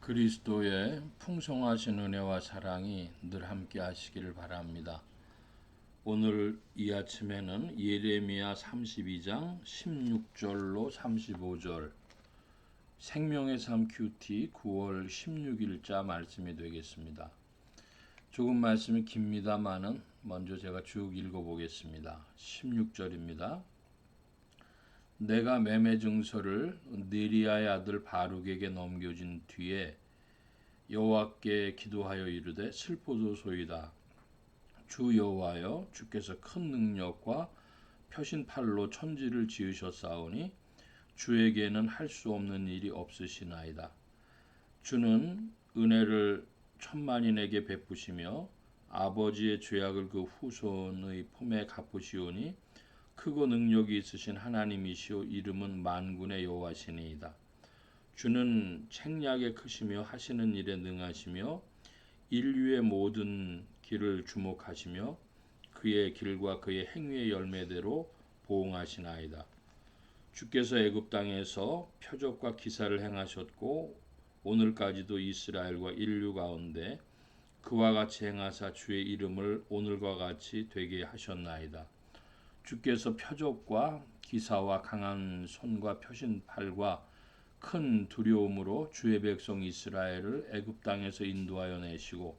그리스도의 풍성하신 은혜와 사랑이 늘 함께 하시기를 바랍니다. 오늘 이 아침에는 예레미야 32장 16절로 35절 생명의 삶 큐티 9월 16일자 말씀이 되겠습니다. 조금 말씀이 깁니다만은 먼저 제가 쭉 읽어보겠습니다. 16절입니다. 내가 매매 증서를 느리아의 아들 바룩에게 넘겨진 뒤에 여호와께 기도하여 이르되 슬프도소이다. 주 여호와여, 주께서 큰 능력과 펴신 팔로 천지를 지으셨사오니 주에게는 할 수 없는 일이 없으시나이다. 주는 은혜를 천만인에게 베푸시며 아버지의 죄악을 그 후손의 품에 갚으시오니 크고 능력이 있으신 하나님이시오 이름은 만군의 여호와시니이다. 주는 책략에 크시며 하시는 일에 능하시며 인류의 모든 길을 주목하시며 그의 길과 그의 행위의 열매대로 보응하시나이다. 주께서 애굽 땅에서 표적과 기사를 행하셨고 오늘까지도 이스라엘과 인류 가운데 그와 같이 행하사 주의 이름을 오늘과 같이 되게 하셨나이다. 주께서 표적과 기사와 강한 손과 펴신 팔과 큰 두려움으로 주의 백성 이스라엘을 애굽 땅에서 인도하여 내시고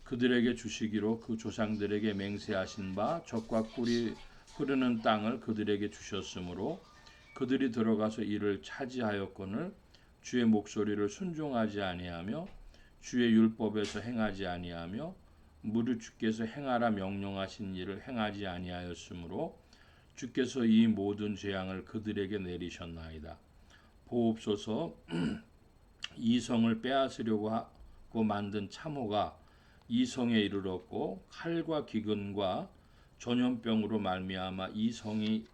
그들에게 주시기로 그 조상들에게 맹세하신 바 젖과 꿀이 흐르는 땅을 그들에게 주셨으므로 그들이 들어가서 이를 차지하였거늘 주의 목소리를 순종하지 아니하며 주의 율법에서 행하지 아니하며 무릇 주께서 행하라 명령하신 일을 행하지 아니하였으므로 주께서 이 모든 재앙을 그들에게 내리셨나이다. 보옵소서. 이 성을 빼앗으려고 하고 만든 참호가 이 성에 이르렀고 칼과 기근과 전염병으로 말미암아 이 성이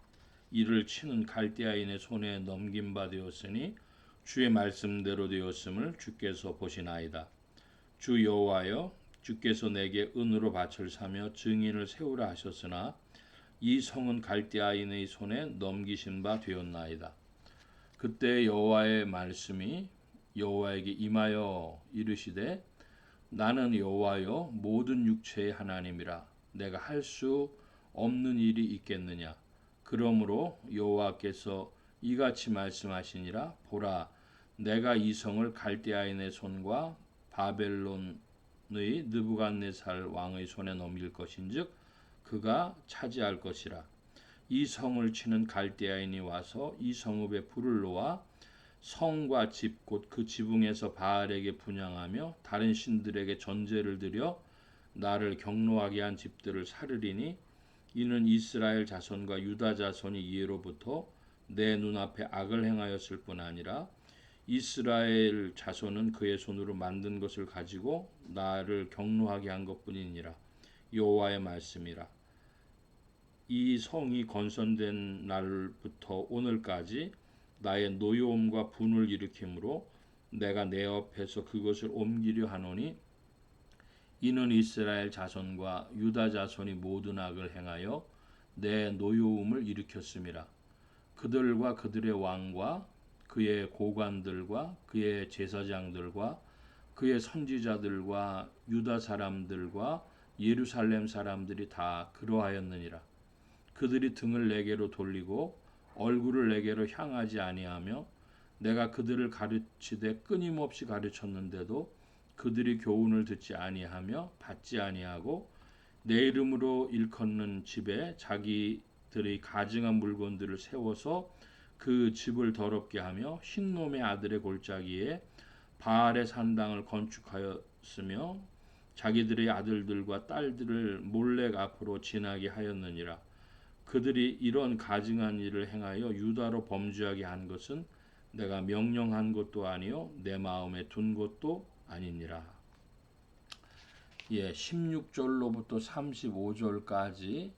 이를 치는 갈대아인의 손에 넘긴 바 되었으니 주의 말씀대로 되었음을 주께서 보시나이다. 주 여호와여, 주께서 내게 은으로 밭을 사며 증인을 세우라 하셨으나 이 성은 갈대아인의 손에 넘기신 바 되었나이다. 그때 여호와의 말씀이 여호와에게 임하여 이르시되 나는 여호와여 모든 육체의 하나님이라. 내가 할 수 없는 일이 있겠느냐. 그러므로 여호와께서 이같이 말씀하시니라. 보라, 내가 이 성을 갈대아인의 손과 바벨론의 느부갓네살 왕의 손에 넘길 것인즉 그가 차지할 것이라. 이 성을 치는 갈대아인이 와서 이 성읍에 불을 놓아 성과 집 곧 그 지붕에서 바알에게 분향하며 다른 신들에게 전제를 드려 나를 경노하게 한 집들을 사르리니 이는 이스라엘 자손과 유다 자손이 이에로부터 내 눈앞에 악을 행하였을 뿐 아니라 이스라엘 자손은 그의 손으로 만든 것을 가지고 나를 경노하게 한 것뿐이니라. 여호와의 말씀이라. 이 성이 건설된 날부터 오늘까지 나의 노여움과 분을 일으키므로 내가 내 옆에서 그것을 옮기려 하노니 이는 이스라엘 자손과 유다 자손이 모든 악을 행하여 내 노여움을 일으켰음이라. 그들과 그들의 왕과 그의 고관들과 그의 제사장들과 그의 선지자들과 유다 사람들과 예루살렘 사람들이 다 그러하였느니라. 그들이 등을 내게로 돌리고 얼굴을 내게로 향하지 아니하며 내가 그들을 가르치되 끊임없이 가르쳤는데도 그들이 교훈을 듣지 아니하며 받지 아니하고 내 이름으로 일컫는 집에 자기들의 가증한 물건들을 세워서 그 집을 더럽게 하며 흰놈의 아들의 골짜기에 바알의 산당을 건축하였으며 자기들의 아들들과 딸들을 몰렉 앞으로 지나게 하였느니라. 그들이 이런 가증한 일을 행하여 유다로 범죄하게 한 것은 내가 명령한 것도 아니요 내 마음에 둔 것도 아니니라. 16절로부터 35절까지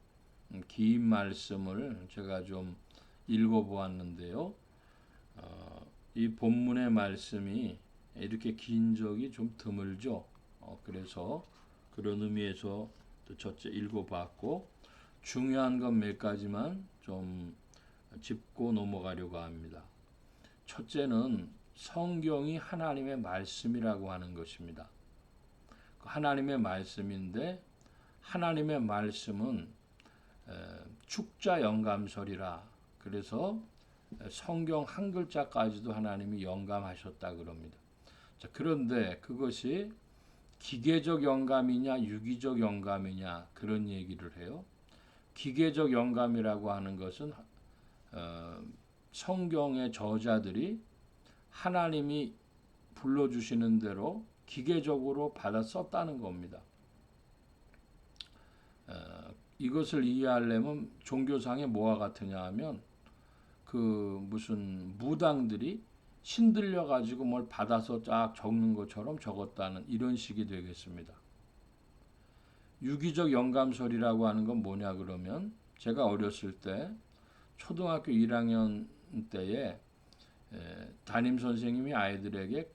긴 말씀을 제가 좀 읽어보았는데요. 이 본문의 말씀이 이렇게 긴 적이 좀 드물죠. 그래서 그런 의미에서 첫째 읽어봤고 중요한 건 몇 가지만 좀 짚고 넘어가려고 합니다. 첫째는 성경이 하나님의 말씀이라고 하는 것입니다. 하나님의 말씀인데 하나님의 말씀은 축자 영감설이라 그래서 성경 한 글자까지도 하나님이 영감하셨다 그럽니다. 자, 그런데 그것이 기계적 영감이냐 유기적 영감이냐 그런 얘기를 해요. 기계적 영감이라고 하는 것은 성경의 저자들이 하나님이 불러주시는 대로 기계적으로 받아 썼다는 겁니다. 이것을 이해하려면 종교상에 뭐와 같으냐 하면 그 무슨 무당들이 신들려 가지고 뭘 받아서 쫙 적는 것처럼 적었다는 이런 식이 되겠습니다. 유기적 영감설이라고 하는 건 뭐냐 그러면 제가 어렸을 때 초등학교 1학년 때에 담임 선생님이 아이들에게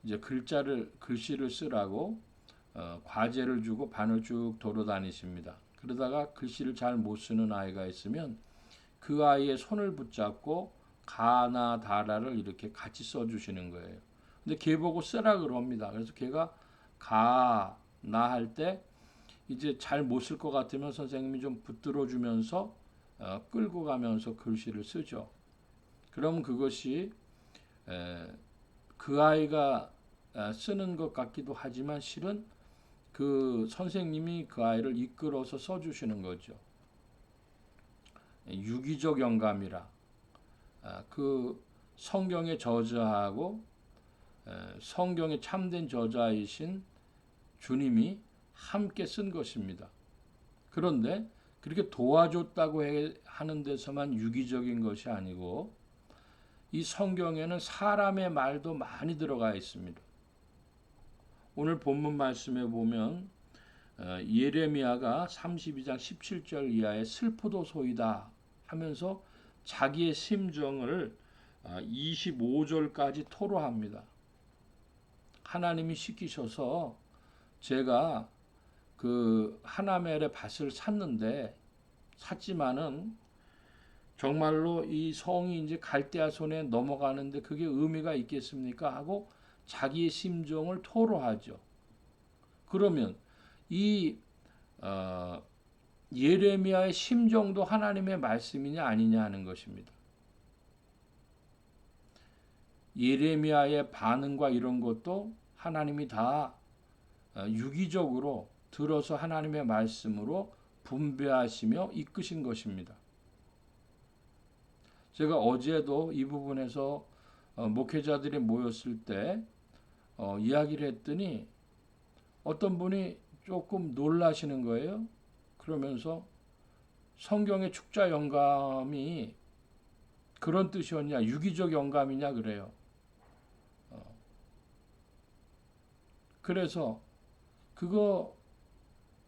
이제 글씨를 쓰라고 과제를 주고 반을 쭉 돌아다니십니다. 그러다가 글씨를 잘 못 쓰는 아이가 있으면 그 아이의 손을 붙잡고 가나 다라를 이렇게 같이 써주시는 거예요. 근데 걔 보고 쓰라 그럽니다. 그래서 걔가 가나 할 때 이제 잘 못 쓸 것 같으면 선생님이 좀 붙들어 주면서 끌고 가면서 글씨를 쓰죠. 그럼 그것이 그 아이가 쓰는 것 같기도 하지만 실은 그 선생님이 그 아이를 이끌어서 써주시는 거죠. 유기적 영감이라 그 성경의 저자하고 성경의 참된 저자이신 주님이 함께 쓴 것입니다. 그런데 그렇게 도와줬다고 하는 데서만 유기적인 것이 아니고 이 성경에는 사람의 말도 많이 들어가 있습니다. 오늘 본문 말씀에 보면 예레미야가 32장 17절 이하의 슬프도소이다 하면서 자기의 심정을 25절까지 토로합니다. 하나님이 시키셔서 제가 그 하나멜의 밭을 샀지만은 정말로 이 성이 이제 갈대아 손에 넘어가는데 그게 의미가 있겠습니까? 하고 자기의 심정을 토로하죠. 그러면 이 예레미야의 심정도 하나님의 말씀이냐 아니냐 하는 것입니다. 예레미야의 반응과 이런 것도 하나님이 다 유기적으로 들어서 하나님의 말씀으로 분배하시며 이끄신 것입니다. 제가 어제도 이 부분에서 목회자들이 모였을 때 이야기를 했더니 어떤 분이 조금 놀라시는 거예요. 그러면서 성경의 축자 영감이 그런 뜻이었냐, 유기적 영감이냐 그래요. 그래서 그거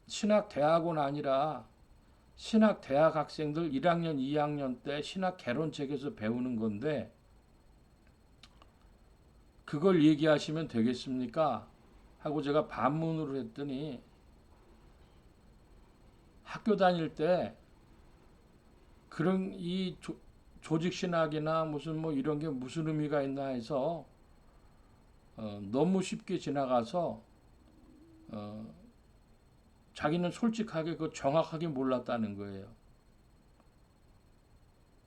신학대학원 아니라 신학대학 학생들 1학년, 2학년 때 신학 개론책에서 배우는 건데 그걸 얘기하시면 되겠습니까? 하고 제가 반문을 했더니 학교 다닐 때 그런 이 조직 신학이나 무슨 뭐 이런 게 무슨 의미가 있나 해서 너무 쉽게 지나가서 자기는 솔직하게 그 정확하게 몰랐다는 거예요.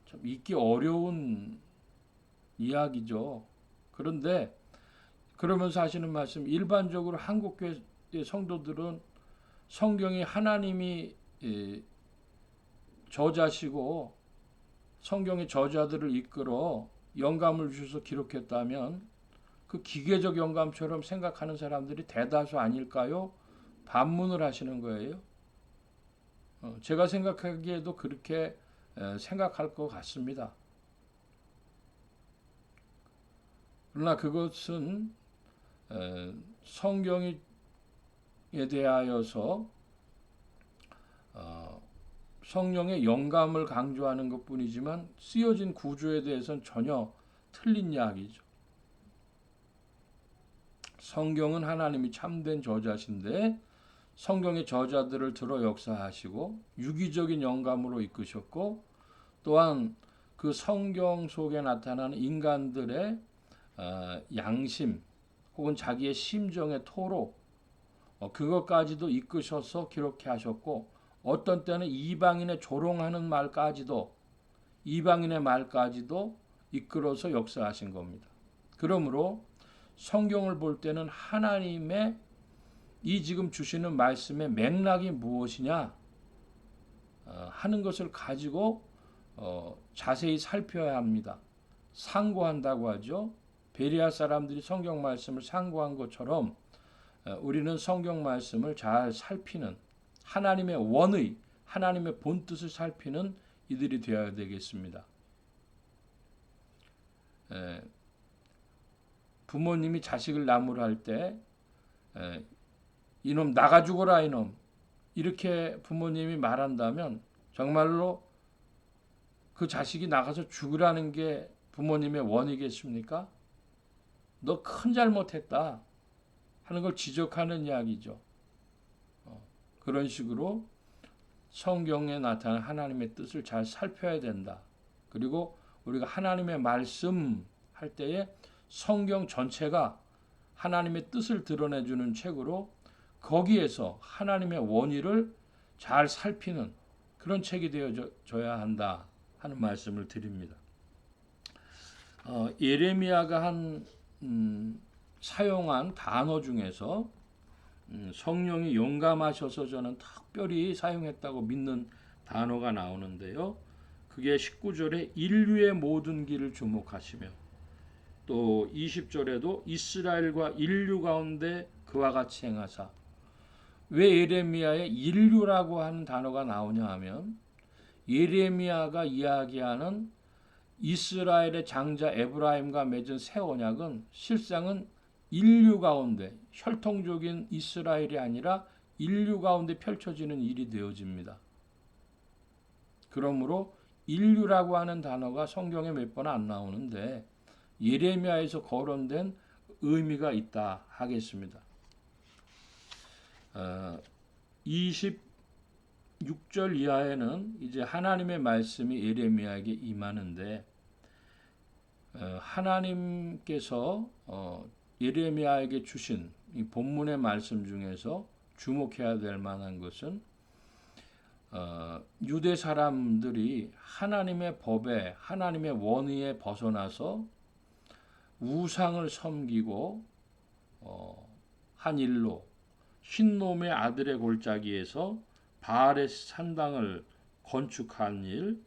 참 읽기 어려운 이야기죠. 그런데 그러면서 하시는 말씀, 일반적으로 한국교회 성도들은 성경이 하나님이 저자시고 성경의 저자들을 이끌어 영감을 주셔서 기록했다면 그 기계적 영감처럼 생각하는 사람들이 대다수 아닐까요? 반문을 하시는 거예요. 제가 생각하기에도 그렇게 생각할 것 같습니다. 그러나 그것은 성경에 대하여서 성령의 영감을 강조하는 것뿐이지만 쓰여진 구조에 대해서는 전혀 틀린 이야기죠. 성경은 하나님이 참된 저자신데 성경의 저자들을 들어 역사하시고 유기적인 영감으로 이끄셨고 또한 그 성경 속에 나타나는 인간들의 양심 혹은 자기의 심정의 토로 그것까지도 이끄셔서 기록해 하셨고 어떤 때는 이방인의 조롱하는 말까지도 이끌어서 역사하신 겁니다. 그러므로 성경을 볼 때는 하나님의 이 지금 주시는 말씀의 맥락이 무엇이냐 하는 것을 가지고 자세히 살펴야 합니다. 상고한다고 하죠. 베리아 사람들이 성경 말씀을 상고한 것처럼 우리는 성경 말씀을 잘 살피는 하나님의 원의, 하나님의 본뜻을 살피는 이들이 되어야 되겠습니다. 부모님이 자식을 나무랄 때 이놈 나가 죽어라 이놈 이렇게 부모님이 말한다면 정말로 그 자식이 나가서 죽으라는 게 부모님의 원이겠습니까? 너 큰 잘못했다 하는 걸 지적하는 이야기죠. 그런 식으로 성경에 나타난 하나님의 뜻을 잘 살펴야 된다. 그리고 우리가 하나님의 말씀 할 때에 성경 전체가 하나님의 뜻을 드러내주는 책으로 거기에서 하나님의 원의를 잘 살피는 그런 책이 되어져야 한다 하는 말씀을 드립니다. 예레미야가 사용한 단어 중에서 성령이 용감하셔서 저는 특별히 사용했다고 믿는 단어가 나오는데요. 그게 19절에 인류의 모든 길을 주목하시며 또 20절에도 이스라엘과 인류 가운데 그와 같이 행하사. 왜 예레미야에 인류라고 하는 단어가 나오냐 하면 예레미야가 이야기하는 이스라엘의 장자 에브라임과 맺은 새 언약은 실상은 인류 가운데 혈통적인 이스라엘이 아니라 인류 가운데 펼쳐지는 일이 되어집니다. 그러므로 인류라고 하는 단어가 성경에 몇 번 안 나오는데 예레미야에서 거론된 의미가 있다 하겠습니다. 26절 이하에는 이제 하나님의 말씀이 예레미야에게 임하는데 하나님께서 예레미야에게 주신 이 본문의 말씀 중에서 주목해야 될 만한 것은 유대 사람들이 하나님의 법에 하나님의 원의에 벗어나서 우상을 섬기고 한 일로 흰놈의 아들의 골짜기에서 바알의 산당을 건축한 일,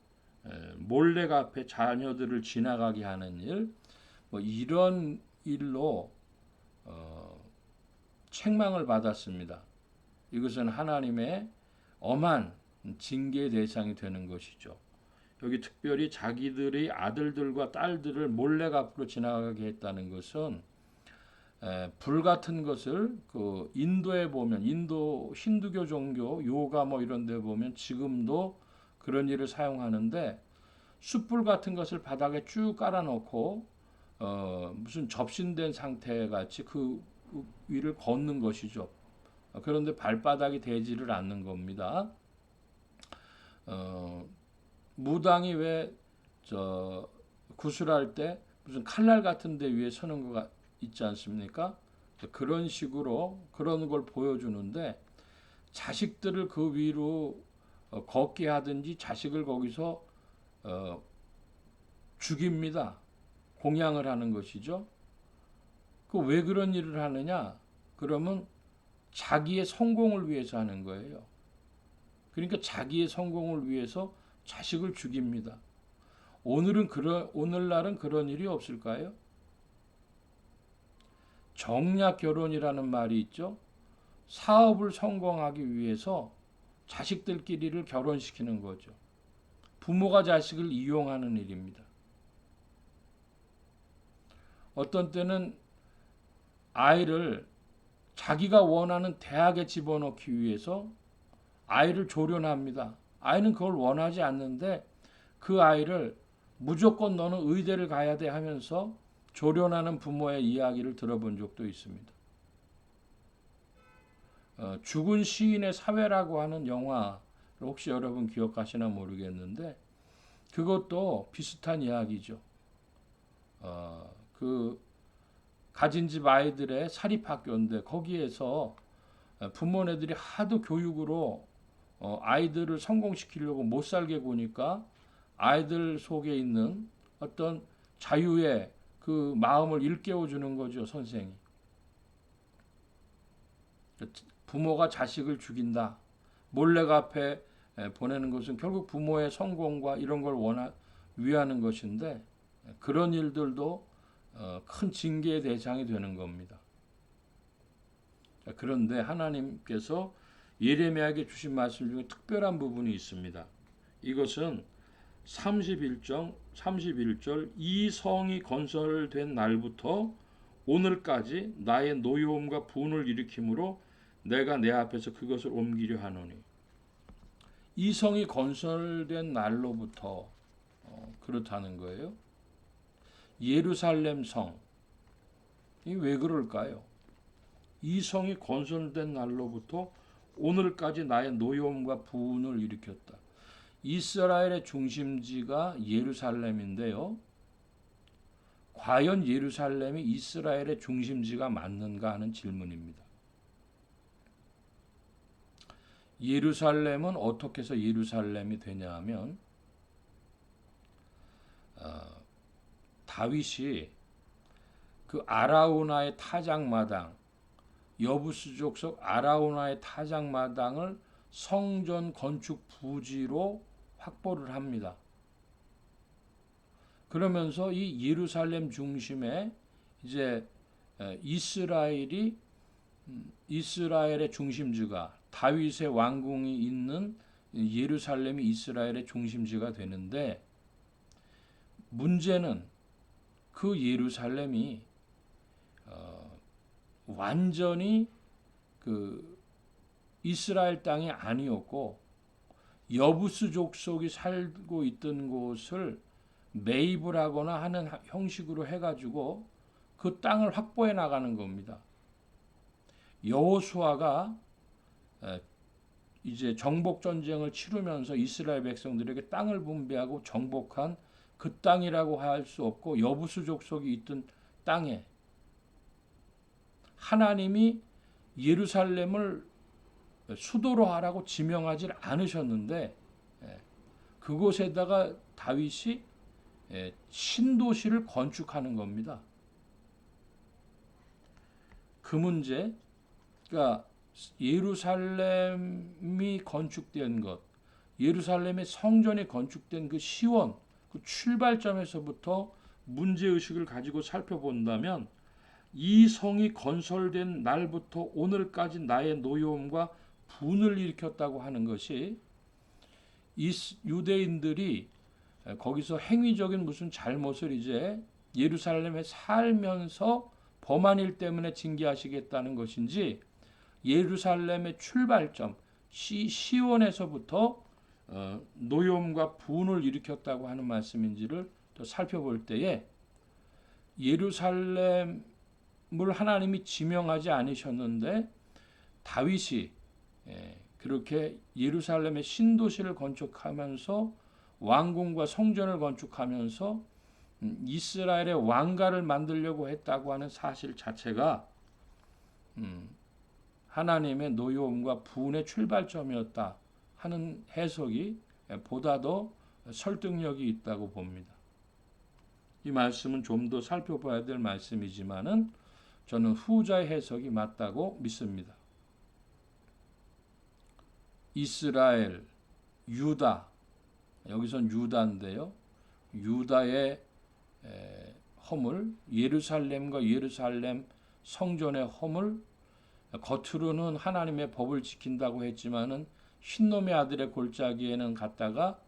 몰렉 앞에 자녀들을 지나가게 하는 일, 이런 일로 책망을 받았습니다. 이것은 하나님의 엄한 징계 대상이 되는 것이죠. 여기 특별히 자기들의 아들들과 딸들을 몰렉 앞으로 지나가게 했다는 것은 불 같은 것을 그 인도에 보면 인도 힌두교 종교 요가 이런 데 보면 지금도 그런 일을 사용하는데 숯불 같은 것을 바닥에 쭉 깔아놓고 무슨 접신된 상태 같이 그 위를 걷는 것이죠. 그런데 발바닥이 되지를 않는 겁니다. 무당이 왜 구슬할 때 무슨 칼날 같은 데 위에 서는 거 있지 않습니까? 그런 식으로 그런 걸 보여주는데 자식들을 그 위로 걷게 하든지 자식을 거기서 죽입니다. 공양을 하는 것이죠. 그 왜 그런 일을 하느냐? 그러면 자기의 성공을 위해서 하는 거예요. 그러니까 자기의 성공을 위해서 자식을 죽입니다. 오늘날은 그런 일이 없을까요? 정략 결혼이라는 말이 있죠. 사업을 성공하기 위해서 자식들끼리를 결혼시키는 거죠. 부모가 자식을 이용하는 일입니다. 어떤 때는 아이를 자기가 원하는 대학에 집어넣기 위해서 아이를 조련합니다. 아이는 그걸 원하지 않는데 그 아이를 무조건 너는 의대를 가야 돼 하면서 조련하는 부모의 이야기를 들어본 적도 있습니다. 죽은 시인의 사회라고 하는 영화를 혹시 여러분 기억하시나 모르겠는데 그것도 비슷한 이야기죠. 그 가진 집 아이들의 사립학교인데 거기에서 부모네들이 하도 교육으로 아이들을 성공시키려고 못 살게 구니까 아이들 속에 있는 어떤 자유의 그 마음을 일깨워 주는 거죠, 선생이. 부모가 자식을 죽인다, 몰래카페 보내는 것은 결국 부모의 성공과 이런 걸 위하는 것인데, 그런 일들도 큰 징계의 대상이 되는 겁니다. 그런데 하나님께서 예레미야에게 주신 말씀 중에 특별한 부분이 있습니다. 이것은 31절 이 성이 건설된 날부터 오늘까지 나의 노여움과 분을 일으킴으로 내가 내 앞에서 그것을 옮기려 하노니. 이 성이 건설된 날로부터 그렇다는 거예요. 예루살렘 성이 왜 그럴까요? 이 성이 건설된 날로부터 오늘까지 나의 노여움과 분을 일으켰다. 이스라엘의 중심지가 예루살렘인데요. 과연 예루살렘이 이스라엘의 중심지가 맞는가 하는 질문입니다. 예루살렘은 어떻게 해서 예루살렘이 되냐 하면 다윗이 그 아라우나의 타작마당, 여부스 족속 아라우나의 타작마당을 성전 건축 부지로 확보를 합니다. 그러면서 이 예루살렘 중심에 이제 이스라엘의 중심지가, 다윗의 왕궁이 있는 예루살렘이 이스라엘의 중심지가 되는데, 문제는 그 예루살렘이 완전히 그 이스라엘 땅이 아니었고 여부스 족속이 살고 있던 곳을 매입을 하거나 하는 형식으로 해가지고 그 땅을 확보해 나가는 겁니다. 여호수아가 이제 정복 전쟁을 치르면서 이스라엘 백성들에게 땅을 분배하고 정복한 그 땅이라고 할 수 없고 여부스 족속이 있던 땅에 하나님이 예루살렘을 수도로 하라고 지명하지 않으셨는데 그곳에다가 다윗이 신도시를 건축하는 겁니다. 그 문제, 그러니까 예루살렘이 건축된 것, 예루살렘의 성전이 건축된 그 시원, 그 출발점에서부터 문제의식을 가지고 살펴본다면 이 성이 건설된 날부터 오늘까지 나의 노여움과 분을 일으켰다고 하는 것이 유대인들이 거기서 행위적인 무슨 잘못을 이제 예루살렘에 살면서 범한 일 때문에 징계하시겠다는 것인지, 예루살렘의 출발점 시온에서부터 노여움과 분을 일으켰다고 하는 말씀인지를 또 살펴볼 때에, 예루살렘을 하나님이 지명하지 않으셨는데 다윗이 그렇게 예루살렘의 신도시를 건축하면서 왕궁과 성전을 건축하면서 이스라엘의 왕가를 만들려고 했다고 하는 사실 자체가 하나님의 노여움과 분의 출발점이었다 하는 해석이 보다 더 설득력이 있다고 봅니다. 이 말씀은 좀 더 살펴봐야 될 말씀이지만은 저는 후자의 해석이 맞다고 믿습니다. 이스라엘, 유다, 여기선 유다인데요. 유다의 허물, 예루살렘과 예루살렘 성전의 허물, 겉으로는 하나님의 법을 지킨다고 했지만은 흰놈의 아들의 골짜기에는 갔다가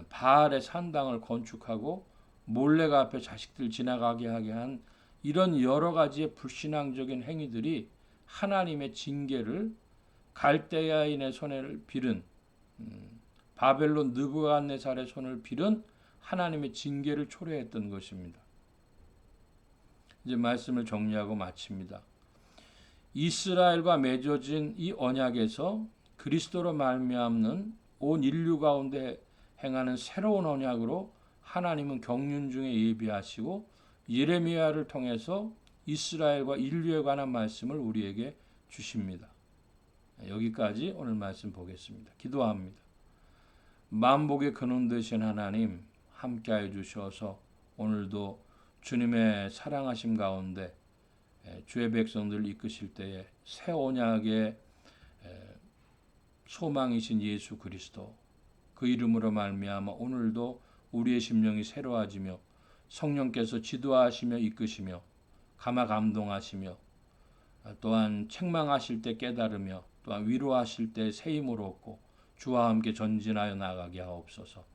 바알의 산당을 건축하고 몰래가 앞에 자식들 지나가게 하게 한 이런 여러 가지의 불신앙적인 행위들이 하나님의 징계를, 갈대아인의 손을 빌은 바벨론 느부갓네살의 손을 빌은 하나님의 징계를 초래했던 것입니다. 이제 말씀을 정리하고 마칩니다. 이스라엘과 맺어진 이 언약에서 그리스도로 말미암는 온 인류 가운데 행하는 새로운 언약으로 하나님은 경륜 중에 예비하시고 예레미야를 통해서 이스라엘과 인류에 관한 말씀을 우리에게 주십니다. 여기까지 오늘 말씀 보겠습니다. 기도합니다. 만복의 근원 되신 하나님 함께하여 주셔서 오늘도 주님의 사랑하심 가운데 주의 백성들 이끄실 때에 새 언약의 소망이신 예수 그리스도 그 이름으로 말미암아 오늘도 우리의 심령이 새로워지며 성령께서 지도하시며 이끄시며 감화 감동하시며 또한 책망하실 때 깨달으며 또한 위로하실 때 새 힘을 얻고 주와 함께 전진하여 나가게 하옵소서.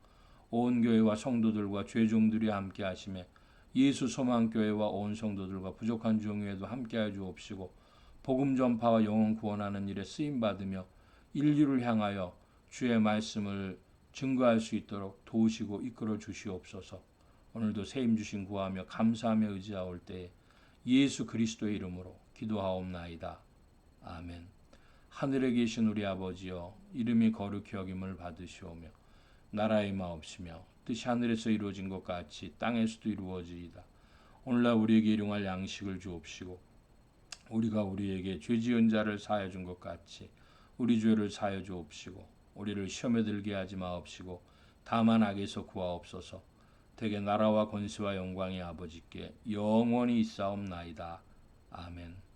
온 교회와 성도들과 죄종들이 함께 하시며 예수 소망교회와 온 성도들과 부족한 종교에도 함께하여 주옵시고 복음 전파와 영혼 구원하는 일에 쓰임 받으며 인류를 향하여 주의 말씀을 증거할 수 있도록 도우시고 이끌어 주시옵소서. 오늘도 새 힘 주신 구하며 감사하며 의지하올 때에 예수 그리스도의 이름으로 기도하옵나이다. 아멘. 하늘에 계신 우리 아버지여 이름이 거룩히 여김을 받으시오며 나라의 마옵시며 뜻이 하늘에서 이루어진 것 같이 땅에서도 이루어지이다. 오늘날 우리에게 일용할 양식을 주옵시고 우리가 우리에게 죄 지은 자를 사하여 준 것 같이 우리 죄를 사하여 주옵시고 우리를 시험에 들게 하지 마옵시고 다만 악에서 구하옵소서. 대개 나라와 권세와 영광이 아버지께 영원히 있사옵나이다. 아멘.